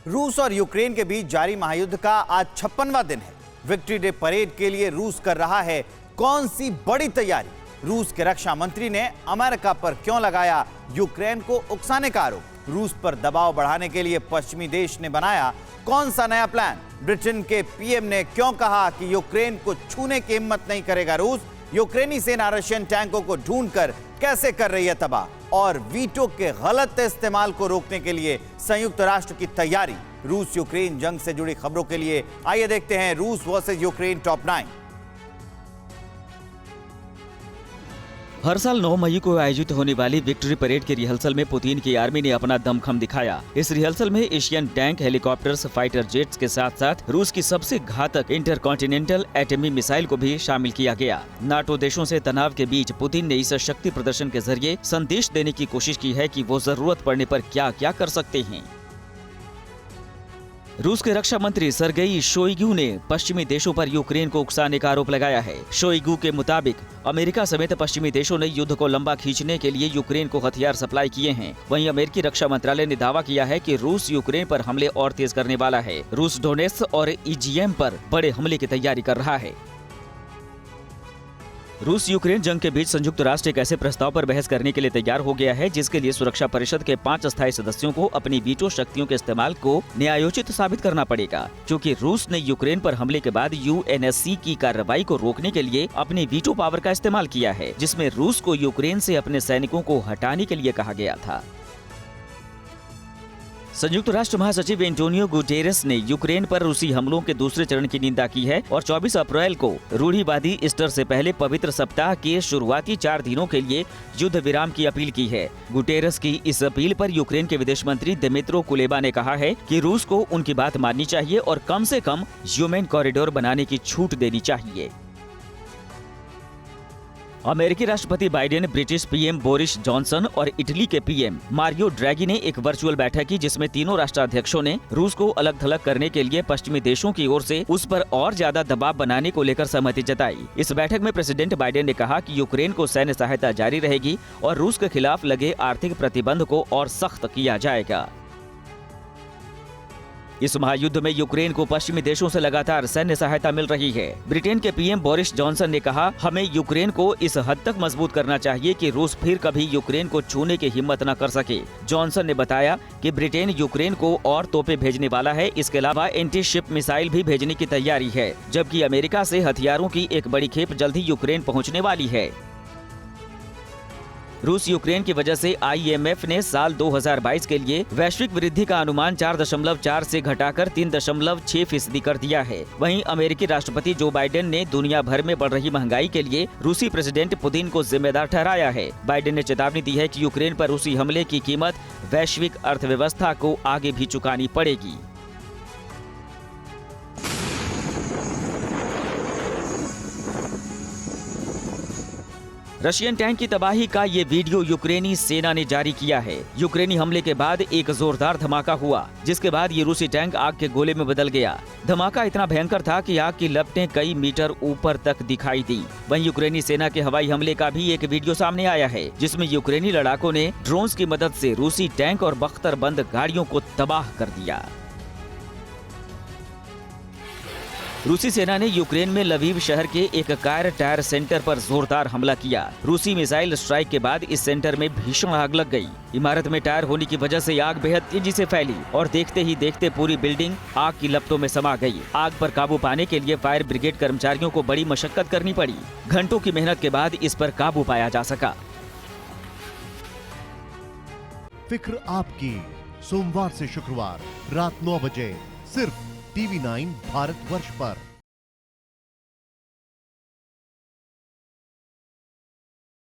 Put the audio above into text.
रूस और यूक्रेन के बीच जारी महायुद्ध का आज 56वां दिन है। विक्ट्री डे परेड के लिए रूस कर रहा है कौन सी बड़ी तैयारी? रूस के रक्षा मंत्री ने अमेरिका पर क्यों लगाया यूक्रेन को उकसाने का आरोप? रूस पर दबाव बढ़ाने के लिए पश्चिमी देश ने बनाया कौन सा नया प्लान? ब्रिटेन के पीएम ने क्यों कहा कि यूक्रेन को छूने की हिम्मत नहीं करेगा रूस? यूक्रेनी सेना रशियन टैंकों को ढूंढकर कैसे कर रही है तबाह? और वीटो के गलत इस्तेमाल को रोकने के लिए संयुक्त राष्ट्र की तैयारी। रूस यूक्रेन जंग से जुड़ी खबरों के लिए आइए देखते हैं रूस वर्सेस यूक्रेन टॉप 9। हर साल 9 मई को आयोजित होने वाली विक्ट्री परेड के रिहर्सल में पुतिन की आर्मी ने अपना दमखम दिखाया। इस रिहर्सल में Asian tank, helicopters, fighter jets के साथ साथ रूस की सबसे घातक इंटरकॉन्टिनेंटल एटमी मिसाइल को भी शामिल किया गया। नाटो देशों से तनाव के बीच पुतिन ने इस शक्ति प्रदर्शन के जरिए संदेश देने की कोशिश की है कि वो जरूरत पड़ने पर क्या क्या कर सकते हैं। रूस के रक्षा मंत्री सर्गेई शोइगु ने पश्चिमी देशों पर यूक्रेन को उकसाने का आरोप लगाया है। शोइगु के मुताबिक अमेरिका समेत पश्चिमी देशों ने युद्ध को लंबा खींचने के लिए यूक्रेन को हथियार सप्लाई किए हैं। वहीं अमेरिकी रक्षा मंत्रालय ने दावा किया है कि रूस यूक्रेन पर हमले और तेज करने वाला है। रूस डोनेट्स्क और ईजीएम पर बड़े हमले की तैयारी कर रहा है। रूस यूक्रेन जंग के बीच संयुक्त राष्ट्र एक ऐसे प्रस्ताव पर बहस करने के लिए तैयार हो गया है जिसके लिए सुरक्षा परिषद के 5 अस्थायी सदस्यों को अपनी वीटो शक्तियों के इस्तेमाल को न्यायोचित साबित करना पड़ेगा, क्योंकि रूस ने यूक्रेन पर हमले के बाद यूएनएससी की कार्रवाई को रोकने के लिए अपनी वीटो पावर का इस्तेमाल किया है, जिसमें रूस को यूक्रेन से अपने सैनिकों को हटाने के लिए कहा गया था। संयुक्त राष्ट्र महासचिव एंटोनियो गुटेरेस ने यूक्रेन पर रूसी हमलों के दूसरे चरण की निंदा की है और 24 अप्रैल को रूढ़िवादी ईस्टर से पहले पवित्र सप्ताह के शुरुआती 4 दिनों के लिए युद्ध विराम की अपील की है। गुटेरेस की इस अपील पर यूक्रेन के विदेश मंत्री दिमित्रो कुलेबा ने कहा है कि रूस को उनकी बात माननी चाहिए और कम से कम ह्यूमन कॉरिडोर बनाने की छूट देनी चाहिए। अमेरिकी राष्ट्रपति Biden, British PM Boris Johnson और इटली के पीएम मारियो ड्रैगी ने एक वर्चुअल बैठक की, जिसमें तीनों राष्ट्राध्यक्षों ने रूस को अलग थलग करने के लिए पश्चिमी देशों की ओर से उस पर और ज्यादा दबाव बनाने को लेकर सहमति जताई। इस बैठक में प्रेसिडेंट बाइडेन ने कहा कि यूक्रेन को सैन्य सहायता जारी रहेगी और रूस के खिलाफ लगे आर्थिक प्रतिबंध को और सख्त किया जाएगा। इस महायुद्ध में यूक्रेन को पश्चिमी देशों से लगातार सैन्य सहायता मिल रही है। ब्रिटेन के पीएम बोरिस जॉनसन ने कहा, हमें यूक्रेन को इस हद तक मजबूत करना चाहिए कि रूस फिर कभी यूक्रेन को छूने की हिम्मत न कर सके। जॉनसन ने बताया कि ब्रिटेन यूक्रेन को और तोपें भेजने वाला है। इसके अलावा एंटी शिप मिसाइल भी भेजने की तैयारी है, जबकि अमेरिका से हथियारों की एक बड़ी खेप जल्द ही यूक्रेन पहुँचने वाली है। रूस यूक्रेन की वजह से IMF ने साल 2022 के लिए वैश्विक वृद्धि का अनुमान 4.4 से घटाकर 3.6% कर दिया है। वहीं अमेरिकी राष्ट्रपति जो बाइडेन ने दुनिया भर में बढ़ रही महंगाई के लिए रूसी प्रेसिडेंट पुतिन को जिम्मेदार ठहराया है। बाइडेन ने चेतावनी दी है कि यूक्रेन पर रूसी हमले की कीमत वैश्विक अर्थव्यवस्था को आगे भी चुकानी पड़ेगी। रशियन टैंक की तबाही का ये वीडियो यूक्रेनी सेना ने जारी किया है। यूक्रेनी हमले के बाद एक जोरदार धमाका हुआ, जिसके बाद ये रूसी टैंक आग के गोले में बदल गया। धमाका इतना भयंकर था कि आग की लपटें कई मीटर ऊपर तक दिखाई दी। वहीं यूक्रेनी सेना के हवाई हमले का भी एक वीडियो सामने आया है, जिसमें यूक्रेनी लड़ाकों ने ड्रोन्स की मदद से रूसी टैंक और बख्तरबंद गाड़ियों को तबाह कर दिया। रूसी सेना ने यूक्रेन में लवीव शहर के एक कार टायर सेंटर पर जोरदार हमला किया। रूसी मिसाइल स्ट्राइक के बाद इस सेंटर में भीषण आग लग गई। इमारत में टायर होने की वजह से आग बेहद तेजी से फैली और देखते ही देखते पूरी बिल्डिंग आग की लपटों में समा गई। आग पर काबू पाने के लिए फायर ब्रिगेड कर्मचारियों को बड़ी मशक्कत करनी पड़ी। घंटों की मेहनत के बाद इस पर काबू पाया जा सका। फिक्र आपकी, सोमवार से शुक्रवार रात 9 बजे सिर्फ TV9 भारतवर्ष पर।